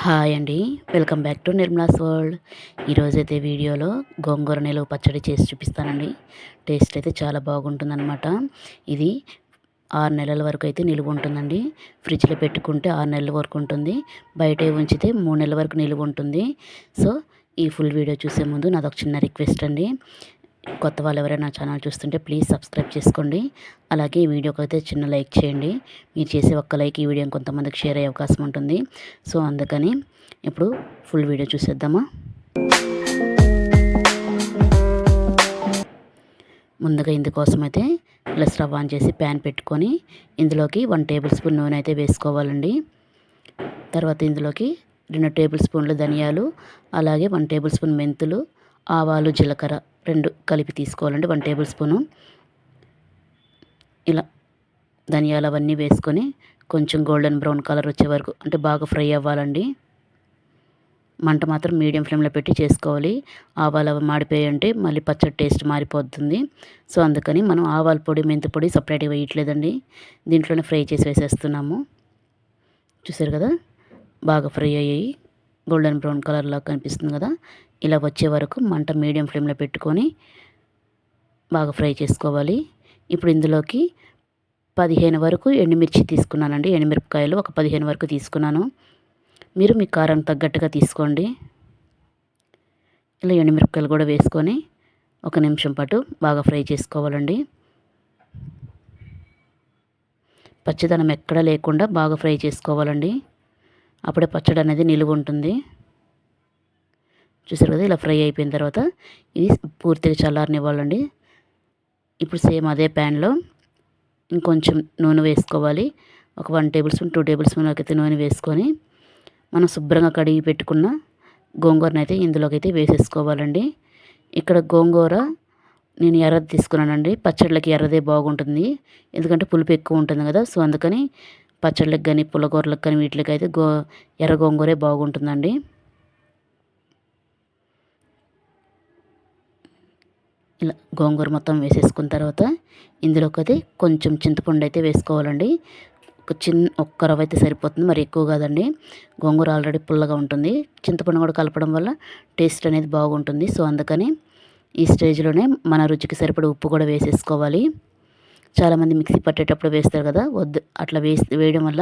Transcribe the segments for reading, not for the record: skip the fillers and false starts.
Hi అండి. Welcome back to Nirmala's world. ఈరోజైతే వీడియోలో గోంగూర నిలువ పచ్చడి చేసి చూపిస్తానండి. టేస్ట్ అయితే చాలా బాగుంటుందన్నమాట. ఇది 6 నెలల వరకు అయితే నిలువ ఉంటుందండి. ఫ్రిడ్జ్లో పెట్టుకుంటే 6 నెలల వరకు ఉంటుంది. బయట ఉంచితే 3 నెలల వరకు నిలువ ఉంటుంది. సో ఈ ఫుల్ వీడియో చూసే ముందు నాదొక చిన్న రిక్వెస్ట్ అండి. కొత్త వాళ్ళు ఎవరైనా ఛానల్ చూస్తుంటే ప్లీజ్ సబ్స్క్రైబ్ చేసుకోండి. అలాగే ఈ వీడియోకి అయితే చిన్న లైక్ చేయండి. మీరు చేసే ఒక్క లైక్ ఈ వీడియోని కొంతమందికి షేర్ అయ్యే అవకాశం ఉంటుంది. సో అందుకని ఇప్పుడు ఫుల్ వీడియో చూసేద్దామా. ముందుగా ఇందుకోసం అయితే ఇలా స్టవ్ ఆన్ చేసి ప్యాన్ పెట్టుకొని ఇందులోకి 1 టేబుల్ స్పూన్ నూనె అయితే వేసుకోవాలండి. తర్వాత ఇందులోకి 2 టేబుల్ స్పూన్లు ధనియాలు, అలాగే 1 టేబుల్ స్పూన్ మెంతులు, ఆవాలు, జీలకర్ర 2 కలిపి తీసుకోవాలండి. 1 టేబుల్ స్పూను ఇలా ధనియాలు అవన్నీ వేసుకొని కొంచెం గోల్డెన్ బ్రౌన్ కలర్ వచ్చే వరకు అంటే బాగా ఫ్రై అవ్వాలండి. మంట మాత్రం మీడియం ఫ్లేమ్లో పెట్టి చేసుకోవాలి. ఆవాలు అవి మాడిపోయాయంటే మళ్ళీ పచ్చడి టేస్ట్ మారిపోతుంది. సో అందుకని మనం ఆవాల పొడి, మెంతి పొడి సపరేట్గా వేయట్లేదండి. దీంట్లోనే ఫ్రై చేసి వేసేస్తున్నాము. చూసారు కదా, బాగా ఫ్రై అయ్యాయి. గోల్డెన్ బ్రౌన్ కలర్లా కనిపిస్తుంది కదా. ఇలా వచ్చే వరకు మంట మీడియం ఫ్లేమ్లో పెట్టుకొని బాగా ఫ్రై చేసుకోవాలి. ఇప్పుడు ఇందులోకి 15 వరకు ఎండుమిర్చి తీసుకున్నానండి. ఎండుమిరపకాయలు ఒక 15 వరకు తీసుకున్నాను. మీరు మీ కారం తగ్గట్టుగా తీసుకోండి. ఇలా ఎండుమిరపకాయలు కూడా వేసుకొని 1 నిమిషం పాటు బాగా ఫ్రై చేసుకోవాలండి. పచ్చిదనం ఎక్కడా లేకుండా బాగా ఫ్రై చేసుకోవాలండి. అప్పుడే పచ్చడి అనేది నిలువ ఉంటుంది. చూసారు కదా, ఇలా ఫ్రై అయిపోయిన తర్వాత ఇది పూర్తిగా చల్లారనివ్వాలండి. ఇప్పుడు సేమ్ అదే ప్యాన్లో ఇంకొంచెం నూనె వేసుకోవాలి. ఒక 1 టేబుల్ స్పూన్ 2 టేబుల్ స్పూన్ అయితే నూనె వేసుకొని మనం శుభ్రంగా కడిగి పెట్టుకున్న గోంగూరను అయితే ఇందులోకి అయితే వేసేసుకోవాలండి. ఇక్కడ గోంగూర నేను ఎర్రది తీసుకున్నానండి. పచ్చళ్ళకి ఎర్రదే బాగుంటుంది, ఎందుకంటే పులుపు ఎక్కువ ఉంటుంది కదా. సో అందుకని పచ్చళ్ళకి కానీ పుల్లగూరలకు కానీ వీటికి అయితే ఎర్ర గోంగూరే బాగుంటుందండి. ఇలా గోంగూర మొత్తం వేసేసుకున్న తర్వాత ఇందులోకి అయితే కొంచెం చింతపండు అయితే వేసుకోవాలండి. ఒక్క రవ్వ అయితే సరిపోతుంది, మరి ఎక్కువ కాదండి. గోంగూర ఆల్రెడీ పుల్లగా ఉంటుంది. చింతపండు కూడా కలపడం వల్ల టేస్ట్ అనేది బాగుంటుంది. సో అందుకని ఈ స్టేజ్లోనే మన రుచికి సరిపడే ఉప్పు కూడా వేసేసుకోవాలి. చాలామంది మిక్సీ పట్టేటప్పుడు వేస్తారు కదా, వద్దు అట్లా వేయడం వల్ల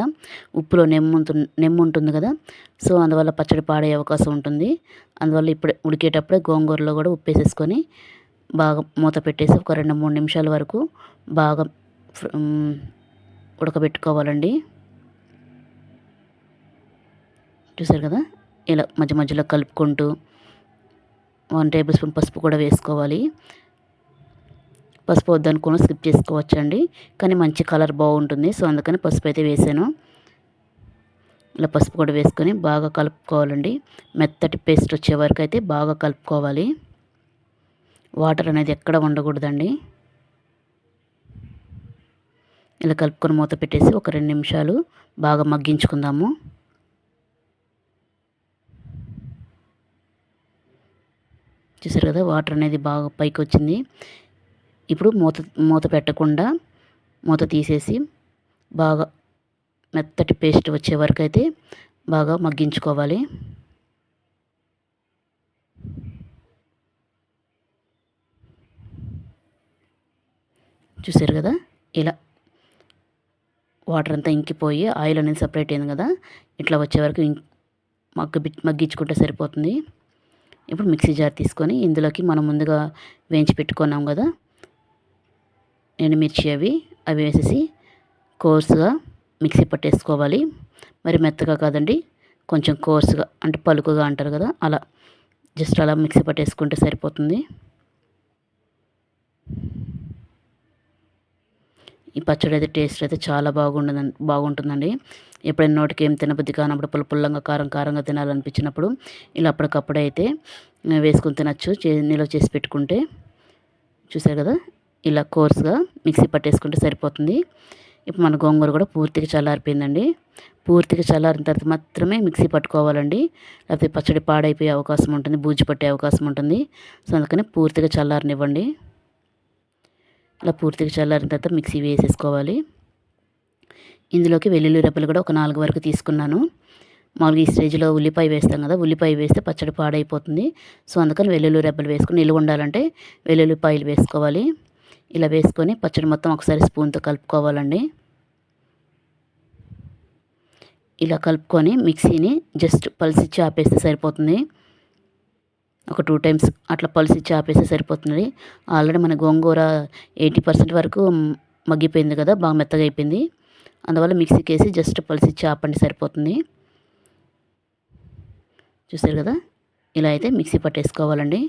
ఉప్పులో నెమ్ము ఉంటుంది కదా. సో అందువల్ల పచ్చడి పాడే అవకాశం ఉంటుంది. అందువల్ల ఇప్పుడు ఉడికేటప్పుడే గోంగూరలో కూడా ఉప్పు వేసేసుకొని బాగా మూత పెట్టేసి ఒక 2-3 నిమిషాల వరకు బాగా ఉడకబెట్టుకోవాలండి. చూసారు కదా, ఇలా మధ్య మధ్యలో కలుపుకుంటూ 1 టేబుల్ స్పూన్ పసుపు కూడా వేసుకోవాలి. పసుపు వద్దనుకుని స్కిప్ చేసుకోవచ్చండి, కానీ మంచి కలర్ బాగుంటుంది. సో అందుకని పసుపు అయితే వేసాను. ఇలా పసుపు కూడా వేసుకొని బాగా కలుపుకోవాలండి. మెత్తటి పేస్ట్ వచ్చే వరకు అయితే బాగా కలుపుకోవాలి. వాటర్ అనేది ఎక్కడ ఉండకూడదండి. ఇలా కలుపుకొని మూత పెట్టేసి ఒక 2 నిమిషాలు బాగా మగ్గించుకుందాము. చూసారు కదా, వాటర్ అనేది బాగా పైకి వచ్చింది. ఇప్పుడు మూత పెట్టకుండా మూత తీసేసి బాగా మెత్తటి పేస్ట్ వచ్చే వరకు అయితే బాగా మగ్గించుకోవాలి. చూసారు కదా, ఇలా వాటర్ అంతా ఇంకిపోయి ఆయిల్ అనేది సపరేట్ అయింది కదా. ఇట్లా వచ్చే వరకు మగ్గించుకుంటే సరిపోతుంది. ఇప్పుడు మిక్సీ జార్ తీసుకొని ఇందులోకి మనం ముందుగా వేయించి పెట్టుకున్నాం కదా ఎండుమిర్చి, అవి వేసేసి కోర్సుగా మిక్సీ పట్టేసుకోవాలి. మరి మెత్తగా కాదండి, కొంచెం కోర్సుగా అంటే పలుకుగా అంటారు కదా, అలా జస్ట్ అలా మిక్సీ పట్టేసుకుంటే సరిపోతుంది. ఈ పచ్చడి అయితే టేస్ట్ అయితే చాలా బాగుంటుందండి. ఎప్పుడైనా నోటికి ఏం తినబుద్ధి కానప్పుడు పుల్లంగా కారంగా తినాలనిపించినప్పుడు ఇలా అప్పటికప్పుడే అయితే వేసుకుని తినచ్చు, నిల్వ చేసి పెట్టుకుంటే. చూసారు కదా, ఇలా కోర్సుగా మిక్సీ పట్టేసుకుంటే సరిపోతుంది. ఇప్పుడు మన గోంగూర కూడా పూర్తిగా చల్లారిపోయిందండి. పూర్తిగా చల్లారిన తర్వాత మాత్రమే మిక్సీ పట్టుకోవాలండి, లేకపోతే పచ్చడి పాడైపోయే అవకాశం ఉంటుంది, బూజు పట్టే అవకాశం ఉంటుంది. సో అందుకని పూర్తిగా చల్లారనివ్వండి. ఇలా పూర్తిగా చల్లారిన తర్వాత మిక్సీ వేసేసుకోవాలి. ఇందులోకి వెల్లుల్లి రెబ్బలు కూడా ఒక 4 వరకు తీసుకున్నాను. మామూలుగా ఈ స్టేజ్లో ఉల్లిపాయ వేస్తాం కదా, ఉల్లిపాయ వేస్తే పచ్చడి పాడైపోతుంది. సో అందుకని వెల్లుల్లి రెబ్బలు వేసుకొని నిలువ ఉండాలంటే వెల్లుల్లిపాయలు వేసుకోవాలి. ఇలా వేసుకొని పచ్చడి మొత్తం ఒకసారి స్పూన్తో కలుపుకోవాలండి. ఇలా కలుపుకొని మిక్సీని జస్ట్ పల్సిచ్చి ఆపేస్తే సరిపోతుంది. ఒక 2 టైమ్స్ అట్లా పల్సిచ్చి ఆపేస్తే సరిపోతుంది. ఆల్రెడీ మన గోంగూర 80% వరకు మగ్గిపోయింది కదా, బాగా మెత్తగా అయిపోయింది. అందువల్ల మిక్సీకేసి జస్ట్ పల్సిచ్చి ఆపండి సరిపోతుంది. చూసారు కదా, ఇలా అయితే మిక్సీ పట్టేసుకోవాలండి.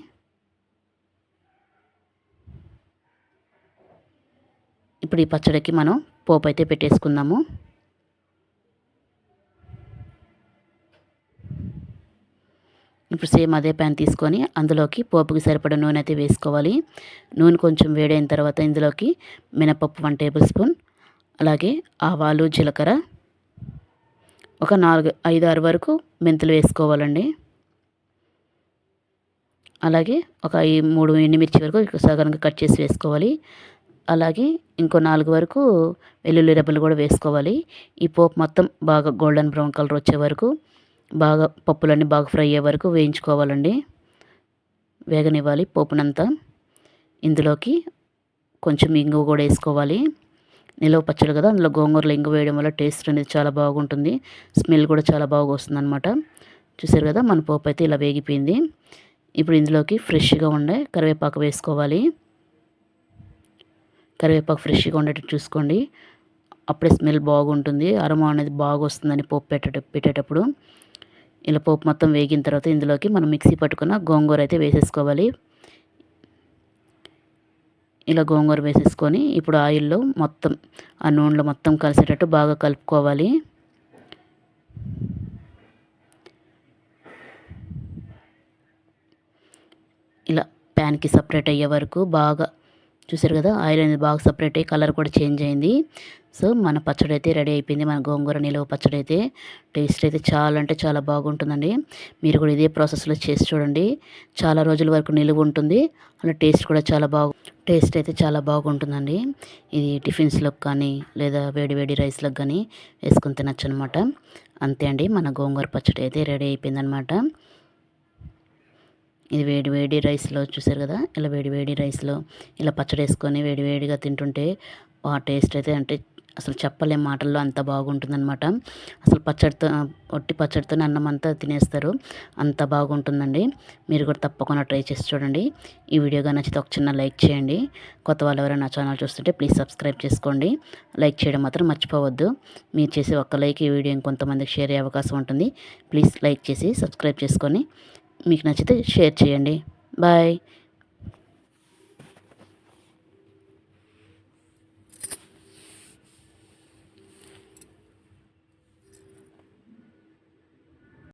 ఇప్పుడు ఈ పచ్చడికి మనం పోపు అయితే పెట్టేసుకుందాము. ఇప్పుడు సేమ్ అదే ప్యాన్ తీసుకొని అందులోకి పోపుకి సరిపడా నూనె అయితే వేసుకోవాలి. నూనె కొంచెం వేడైన తర్వాత ఇందులోకి మినపప్పు 1 టేబుల్ స్పూన్, అలాగే ఆవాలు, జీలకర్ర, ఒక 5, 6 వరకు మెంతులు వేసుకోవాలండి. అలాగే ఒక 3 ఎండుమిర్చి వరకు సగానికి కట్ చేసి వేసుకోవాలి. అలాగే ఇంకో 4 వరకు వెల్లుల్లి రెబ్బలు కూడా వేసుకోవాలి. ఈ పోపు మొత్తం బాగా గోల్డెన్ బ్రౌన్ కలర్ వచ్చే వరకు బాగా పప్పులన్నీ బాగా ఫ్రై అయ్యే వరకు వేయించుకోవాలండి, వేగనివ్వాలి పోపునంతా. ఇందులోకి కొంచెం ఇంగువ కూడా వేసుకోవాలి. నిలవ పచ్చడి కదా, అందులో గోంగూరలో ఇంగువ వేయడం వల్ల టేస్ట్ అనేది చాలా బాగుంటుంది, స్మెల్ కూడా చాలా బాగా వస్తుంది అనమాట. చూసారు కదా, మన పోపు అయితే ఇలా వేగిపోయింది. ఇప్పుడు ఇందులోకి ఫ్రెష్గా ఉండే కరివేపాకు వేసుకోవాలి. కరివేపాకు ఫ్రెష్గా ఉండేటట్టు చూసుకోండి, అప్పుడే స్మెల్ బాగుంటుంది, అరోమా అనేది బాగా వస్తుందని పోపు పెట్టేటప్పుడు. ఇలా పోపు మొత్తం వేగిన తర్వాత ఇందులోకి మనం మిక్సీ పట్టుకున్న గోంగూర అయితే వేసేసుకోవాలి. ఇలా గోంగూర వేసేసుకొని ఇప్పుడు ఆయిల్లో మొత్తం ఆ నూనెలో మొత్తం కలిసేటట్టు బాగా కలుపుకోవాలి. ఇలా ప్యాన్కి సపరేట్ అయ్యే వరకు బాగా, చూసారు కదా, ఆయిల్ అనేది బాగా సపరేట్ అయ్యి కలర్ కూడా చేంజ్ అయింది. సో మన పచ్చడి అయితే రెడీ అయిపోయింది. మన గోంగూర నిలువ పచ్చడి అయితే టేస్ట్ అయితే చాలా అంటే చాలా బాగుంటుందండి. మీరు కూడా ఇదే ప్రాసెస్లో చేసి చూడండి, చాలా రోజుల వరకు నిలువ ఉంటుంది. అలా టేస్ట్ అయితే చాలా బాగుంటుందండి. ఇది టిఫిన్స్లోకి కానీ లేదా వేడి వేడి రైస్లోకి కానీ వేసుకొని తినచ్చు అనమాట. అంతే అండి, మన గోంగూర పచ్చడి అయితే రెడీ అయిపోయిందనమాట. ఇది వేడి వేడి రైస్లో, చూసారు కదా, ఇలా వేడి వేడి రైస్లో ఇలా పచ్చడి వేసుకొని వేడి వేడిగా తింటుంటే ఆ టేస్ట్ అయితే అంటే అసలు చెప్పలేం మాటల్లో, అంత బాగుంటుందన్నమాట. అసలు ఒట్టి పచ్చడితోనే అన్నం అంతా తినేస్తారు, అంత బాగుంటుందండి. మీరు కూడా తప్పకుండా ట్రై చేసి చూడండి. ఈ వీడియోగా నచ్చితే ఒక చిన్న లైక్ చేయండి. కొత్త వాళ్ళు ఎవరైనా నా ఛానల్ చూస్తుంటే ప్లీజ్ సబ్స్క్రైబ్ చేసుకోండి. లైక్ చేయడం మాత్రం మర్చిపోవద్దు. మీరు చేసే ఒక్క లైక్ ఈ వీడియో ఇంకొంతమందికి షేర్ అయ్యే అవకాశం ఉంటుంది. ప్లీజ్ లైక్ చేసి సబ్స్క్రైబ్ చేసుకొని మీకు నచ్చితే షేర్ చేయండి. బాయ్.